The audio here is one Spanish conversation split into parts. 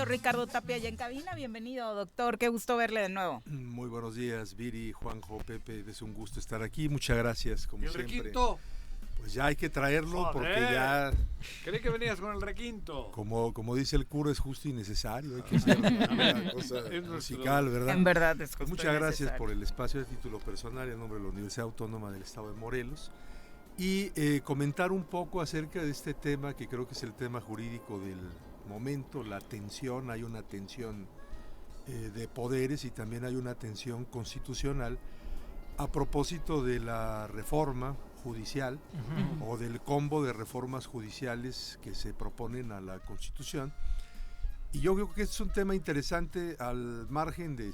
doctor Ricardo Tapia ya en cabina. Bienvenido, doctor. Qué gusto verle de nuevo. Muy buenos días, Viri, Juanjo, Pepe. Es un gusto estar aquí. Muchas gracias, como siempre. Requinto? Pues ya hay que traerlo. Joder. Porque ya... Creí que venías con el requinto. Como dice el cura, es justo y necesario. Hay que hacer una cosa musical, ¿verdad? En verdad es justo. Muchas gracias por el espacio de título personal en nombre de la Universidad Autónoma del Estado de Morelos. Y comentar un poco acerca de este tema que creo que es el tema jurídico del momento, la tensión. Hay una tensión de poderes y también hay una tensión constitucional a propósito de la reforma judicial o del combo de reformas judiciales que se proponen a la Constitución. Y yo creo que es un tema interesante al margen de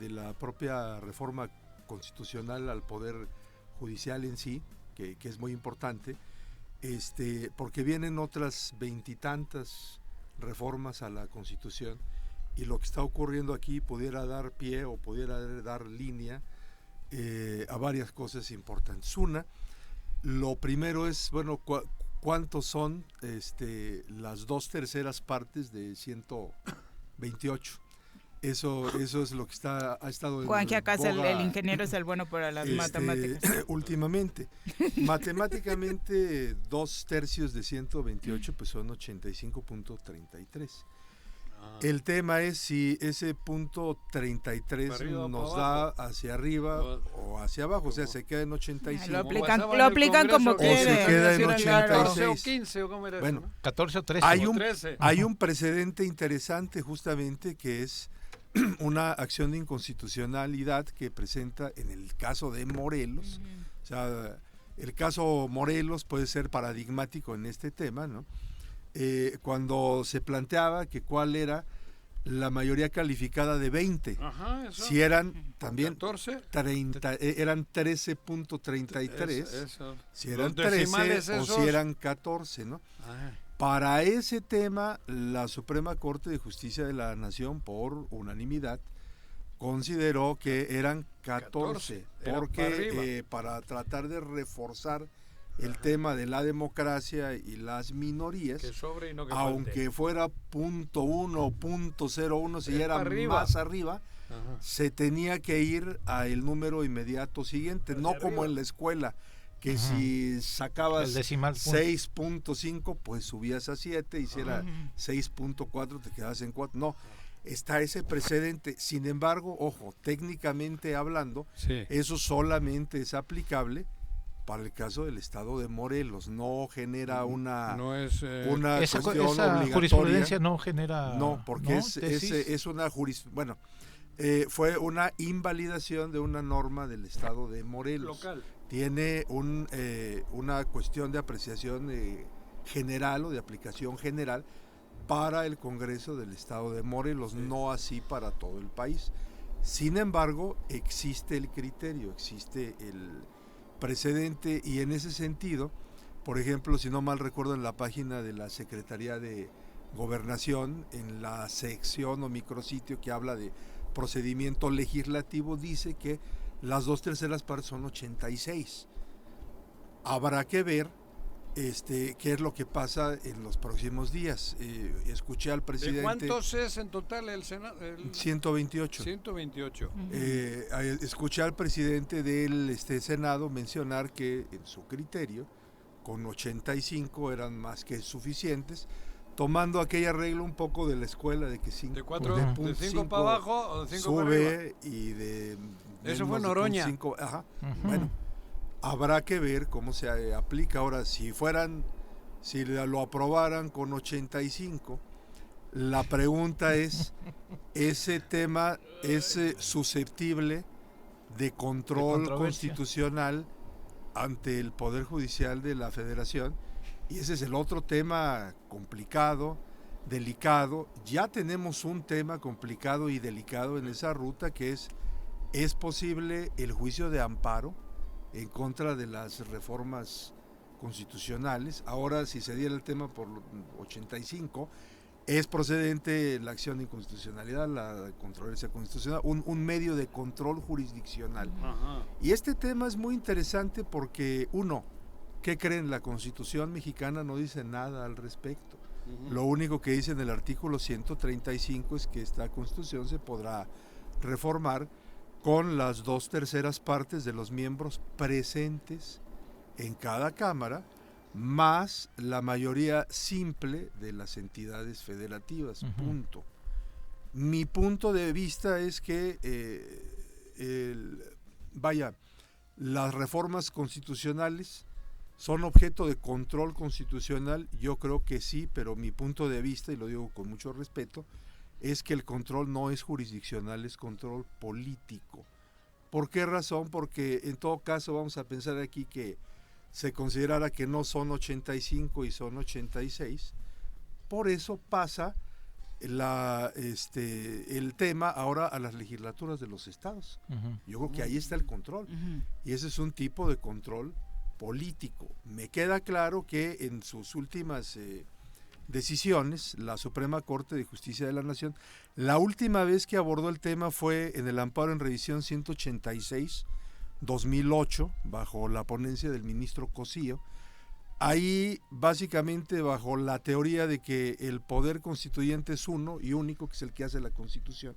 la propia reforma constitucional al poder judicial en sí, que es muy importante, porque vienen otras veintitantas reformas a la Constitución y lo que está ocurriendo aquí pudiera dar pie o pudiera dar línea a varias cosas importantes. Lo primero es, bueno, ¿cuántos son las 2/3 partes de 128? Eso es lo que ha estado Juan, que acá el ingeniero es el bueno para las matemáticas. Últimamente. Matemáticamente, 2/3 de 128 pues son 85.33. El tema es si ese punto 33 nos da hacia arriba o hacia abajo, o sea, se queda en 85. Lo aplican como que se queda en 86. 14 o 15 o cómo era bueno, eso, ¿no? 14 o 13. Hay un precedente interesante justamente que es una acción de inconstitucionalidad que presenta en el caso de Morelos. O sea, el caso Morelos puede ser paradigmático en este tema, ¿no? Cuando se planteaba que cuál era la mayoría calificada de 20. Ajá, eso. Si eran también 14, 30, eran 13.33, si eran 13 o si eran 14, ¿no? Ajá. Para ese tema, la Suprema Corte de Justicia de la Nación, por unanimidad, consideró que eran 14 porque para tratar de reforzar el tema de la democracia y las minorías, que sobre y no que aunque fuera .1 o .01, si era más arriba, se tenía que ir a el número inmediato siguiente, no como en la escuela, que si sacabas 6.5, pues subías a 7, y si era 6.4 te quedabas en 4. No, está ese precedente. Sin embargo, ojo, técnicamente hablando, eso solamente es aplicable para el caso del estado de Morelos. No genera una cuestión obligatoria. Jurisprudencia no genera. No, porque es una fue una invalidación de una norma del estado de Morelos. Local. Tiene una cuestión de apreciación general o de aplicación general para el Congreso del estado de Morelos, no así para todo el país. Sin embargo, existe el criterio, existe el precedente, y en ese sentido, por ejemplo, si no mal recuerdo, en la página de la Secretaría de Gobernación, en la sección o micrositio que habla de procedimiento legislativo, dice que las 2/3 partes son 86. Habrá que ver qué es lo que pasa en los próximos días. Escuché al presidente. ¿De cuántos es en total el Senado? 128. 128. Escuché al presidente del Senado mencionar que en su criterio, con 85 eran más que suficientes, tomando aquella regla un poco de la escuela de que 5 de 5 para abajo o de 5 para arriba. Sube y de... Eso fue Noroña. 5, Bueno, habrá que ver cómo se aplica. Ahora, si lo aprobaran con 85, la pregunta es, ¿ese tema es susceptible de control constitucional ante el Poder Judicial de la Federación? Y ese es el otro tema complicado, delicado. Ya tenemos un tema complicado y delicado en esa ruta, que es posible el juicio de amparo en contra de las reformas constitucionales. Ahora, si se diera el tema por 85, es procedente la acción de inconstitucionalidad, la controversia constitucional, un medio de control jurisdiccional. Y este tema es muy interesante porque, uno, ¿qué creen? La Constitución mexicana no dice nada al respecto. Lo único que dice en el artículo 135 es que esta Constitución se podrá reformar con las 2/3 partes de los miembros presentes en cada Cámara, más la mayoría simple de las entidades federativas, punto. Mi punto de vista es que las reformas constitucionales son objeto de control constitucional. Yo creo que sí, pero mi punto de vista, y lo digo con mucho respeto, es que el control no es jurisdiccional, es control político. ¿Por qué razón? Porque en todo caso vamos a pensar aquí que se considerara que no son 85 y son 86. Por eso pasa el tema ahora a las legislaturas de los estados. Yo creo que ahí está el control. Y ese es un tipo de control político. Me queda claro que en sus últimas decisiones, la Suprema Corte de Justicia de la Nación, la última vez que abordó el tema fue en el amparo en revisión 186/2008, bajo la ponencia del ministro Cosío. Ahí, básicamente, bajo la teoría de que el poder constituyente es uno y único, que es el que hace la Constitución,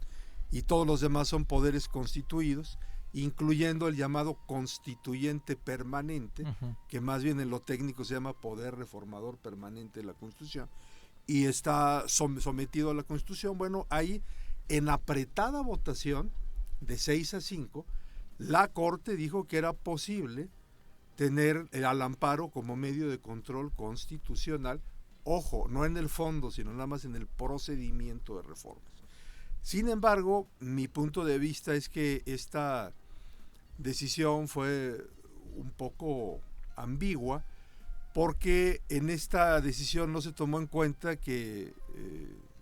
y todos los demás son poderes constituidos, incluyendo el llamado constituyente permanente, que más bien en lo técnico se llama poder reformador permanente de la Constitución, y está sometido a la Constitución. Bueno, ahí, en apretada votación, de 6-5, la Corte dijo que era posible tener al amparo como medio de control constitucional, ojo, no en el fondo, sino nada más en el procedimiento de reformas. Sin embargo, mi punto de vista es que esta decisión fue un poco ambigua, porque en esta decisión no se tomó en cuenta que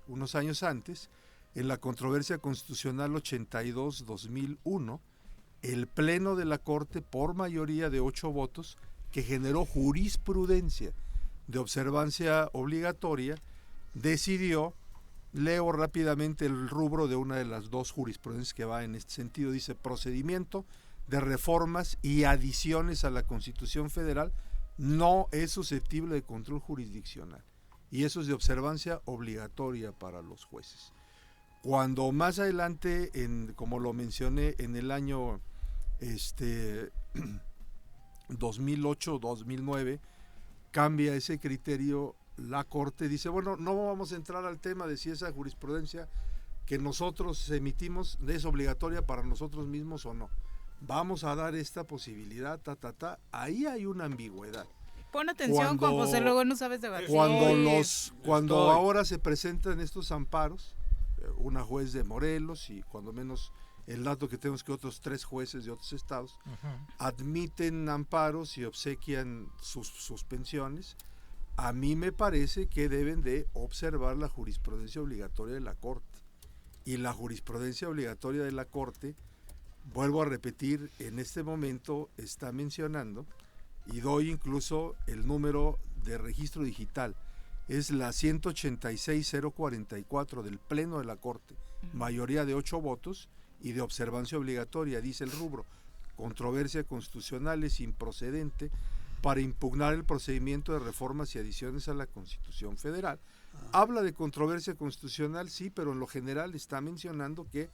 unos años antes, en la controversia constitucional 82/2001, el Pleno de la Corte, por mayoría de 8 votos, que generó jurisprudencia de observancia obligatoria, decidió, leo rápidamente el rubro de una de las dos jurisprudencias que va en este sentido, dice: procedimiento de reformas y adiciones a la Constitución Federal no es susceptible de control jurisdiccional, y eso es de observancia obligatoria para los jueces. Cuando más adelante, como lo mencioné, en el año 2008-2009, cambia ese criterio, la Corte dice, bueno, no vamos a entrar al tema de si esa jurisprudencia que nosotros emitimos es obligatoria para nosotros mismos o no. Vamos a dar esta posibilidad, ahí hay una ambigüedad. Pon atención, Juan José, luego no sabes debatir. Cuando ahora se presentan estos amparos, una juez de Morelos y cuando menos el dato que tenemos que otros 3 jueces de otros estados admiten amparos y obsequian sus suspensiones, a mí me parece que deben de observar la jurisprudencia obligatoria de la Corte. Y la jurisprudencia obligatoria de la Corte, vuelvo a repetir, en este momento está mencionando, y doy incluso el número de registro digital, es la 186-044 del Pleno de la Corte, mayoría de 8 votos y de observancia obligatoria, dice el rubro: controversia constitucional es improcedente para impugnar el procedimiento de reformas y adiciones a la Constitución Federal. Habla de controversia constitucional, sí, pero en lo general está mencionando que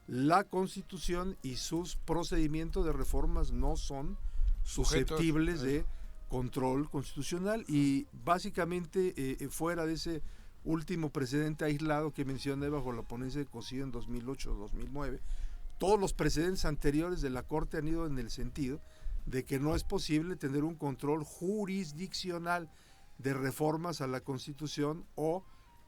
la Constitución y sus procedimientos de reformas no son susceptibles de control constitucional, y básicamente fuera de ese último precedente aislado que mencioné bajo la ponencia de Cosío en 2008-2009, todos los precedentes anteriores de la Corte han ido en el sentido de que no es posible tener un control jurisdiccional de reformas a la Constitución o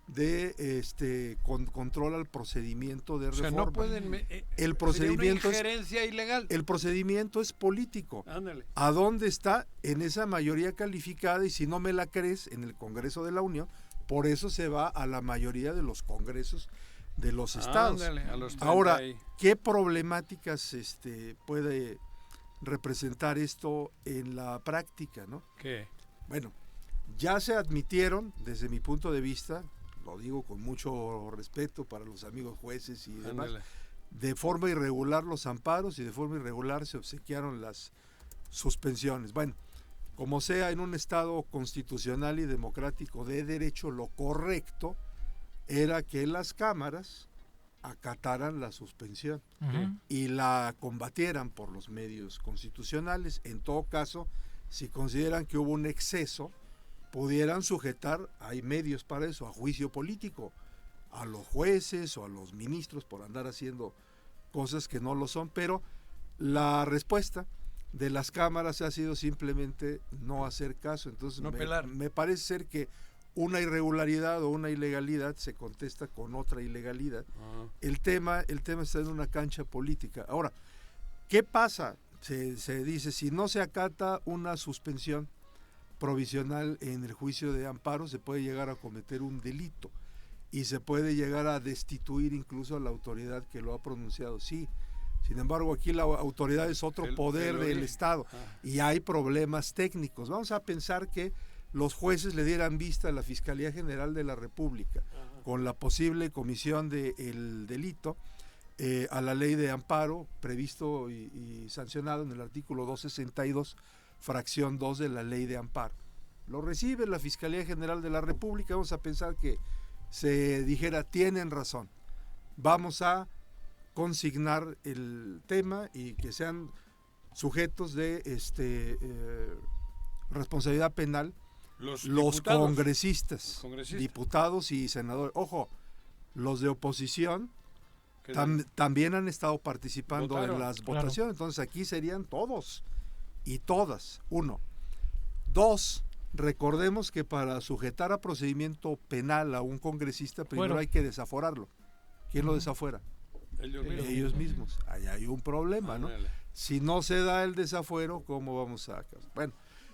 de control al procedimiento de reforma. O sea, no pueden el procedimiento una injerencia ilegal. El procedimiento es político. Ándale. ¿A dónde está? En esa mayoría calificada, y si no me la crees, en el Congreso de la Unión. Por eso se va a la mayoría de los congresos de los estados. Ándale, a los 30. Ahora, ¿qué problemáticas puede representar esto en la práctica, no? ¿Qué? Bueno, ya se admitieron, desde mi punto de vista, lo digo con mucho respeto para los amigos jueces y demás, de forma irregular los amparos y de forma irregular se obsequiaron las suspensiones. Bueno, Como sea, en un Estado constitucional y democrático de derecho, lo correcto era que las cámaras acataran la suspensión y la combatieran por los medios constitucionales. En todo caso, si consideran que hubo un exceso, pudieran sujetar, hay medios para eso, a juicio político, a los jueces o a los ministros por andar haciendo cosas que no lo son, pero la respuesta de las cámaras ha sido simplemente no hacer caso. Entonces no me parece ser que una irregularidad o una ilegalidad se contesta con otra ilegalidad. El tema está en una cancha política. Ahora, ¿qué pasa? Se dice, si no se acata una suspensión provisional en el juicio de amparo, se puede llegar a cometer un delito y se puede llegar a destituir incluso a la autoridad que lo ha pronunciado. Sí, sin embargo, aquí la autoridad es otro poder del Estado y hay problemas técnicos. Vamos a pensar que los jueces le dieran vista a la Fiscalía General de la República con la posible comisión del delito a la ley de amparo previsto y sancionado en el artículo 262, fracción 2 de la ley de amparo. Lo recibe la Fiscalía General de la República. Vamos a pensar que se dijera, tienen razón, vamos a consignar el tema y que sean sujetos de responsabilidad penal los congresistas, diputados y senadores. Ojo, los de oposición también han estado participando en las votaciones, entonces aquí serían todos y todas. 1. 2. Recordemos que para sujetar a procedimiento penal a un congresista, primero hay que desaforarlo. ¿Quién lo desafuera? Ellos mismos. Ahí hay un problema, ¿no? Si no se da el desafuero, ¿cómo vamos a...? Bueno,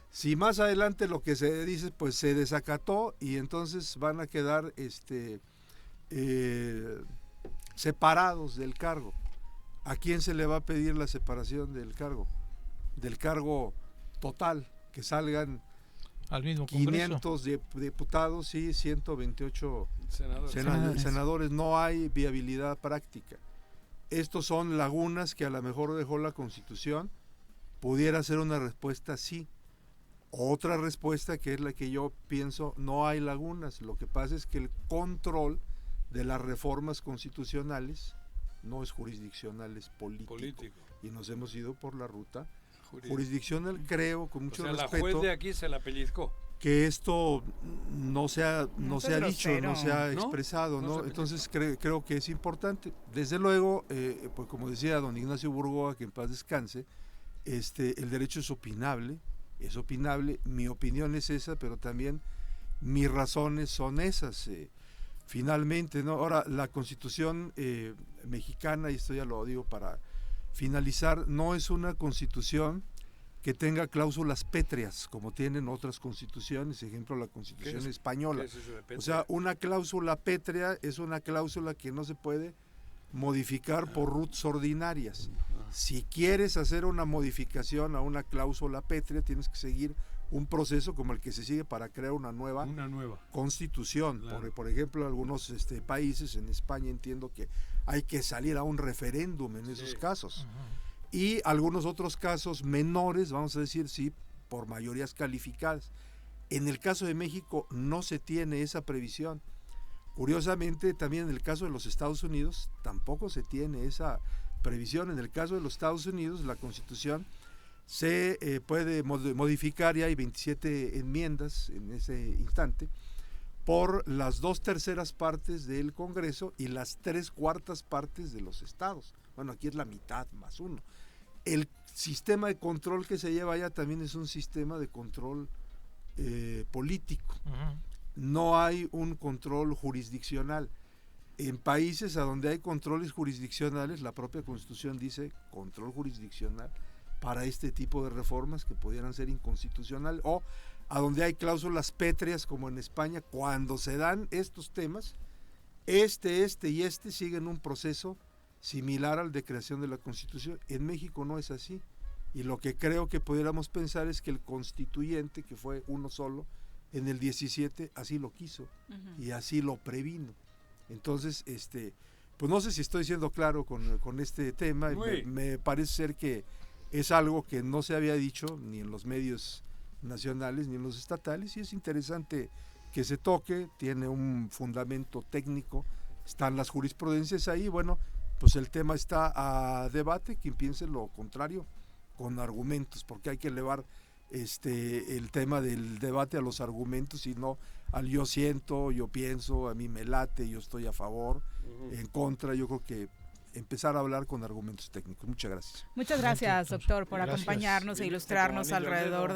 si más adelante lo que se dice, pues se desacató y entonces van a quedar separados del cargo. ¿A quién se le va a pedir la separación del cargo? Del cargo total, que salgan al mismo 500 diputados y 128 senadores. No hay viabilidad práctica. Estos son lagunas que a lo mejor dejó la Constitución. Pudiera ser una respuesta sí. Otra respuesta, que es la que yo pienso, no hay lagunas. Lo que pasa es que el control de las reformas constitucionales no es jurisdiccional, es político. Y nos hemos ido por la ruta jurisdiccional. Creo, con mucho respeto, la juez de aquí se la pellizcó. Que esto no se ha dicho, no se ha expresado, ¿no? Entonces creo que es importante. Desde luego, pues como decía don Ignacio Burgoa, que en paz descanse, el derecho es opinable, mi opinión es esa, pero también mis razones son esas, finalmente, ¿no? Ahora, la Constitución mexicana, y esto ya lo digo para finalizar, no es una Constitución que tenga cláusulas pétreas, como tienen otras constituciones, ejemplo la Constitución española. O sea, una cláusula pétrea es una cláusula que no se puede modificar por rutas ordinarias. Si quieres hacer una modificación a una cláusula pétrea, tienes que seguir un proceso como el que se sigue para crear una nueva constitución. Claro. Por ejemplo, algunos países, en España entiendo que hay que salir a un referéndum en esos casos. Y algunos otros casos menores, vamos a decir, sí, por mayorías calificadas. En el caso de México no se tiene esa previsión. Curiosamente, también en el caso de los Estados Unidos tampoco se tiene esa previsión. En el caso de los Estados Unidos, la Constitución se puede modificar, y hay 27 enmiendas en ese instante, por las 2/3 partes del Congreso y las 3/4 partes de los estados. Bueno, aquí es la mitad más uno. El sistema de control que se lleva allá también es un sistema de control político. No hay un control jurisdiccional. En países a donde hay controles jurisdiccionales, la propia Constitución dice control jurisdiccional para este tipo de reformas que pudieran ser inconstitucionales, o a donde hay cláusulas pétreas como en España. Cuando se dan estos temas, este siguen un proceso similar al de creación de la Constitución. En México no es así, y lo que creo que pudiéramos pensar es que el constituyente, que fue uno solo en el 17, así lo quiso y así lo previno. Entonces, pues no sé si estoy siendo claro con este tema. Me parece ser que es algo que no se había dicho ni en los medios nacionales ni en los estatales, y es interesante que se toque, tiene un fundamento técnico, están las jurisprudencias ahí, bueno, pues el tema está a debate, quien piense lo contrario, con argumentos, porque hay que elevar el tema del debate a los argumentos y no al yo siento, yo pienso, a mí me late, yo estoy a favor, en contra. Yo creo que empezar a hablar con argumentos técnicos. Muchas gracias. Muchas gracias, doctor, por acompañarnos e ilustrarnos alrededor de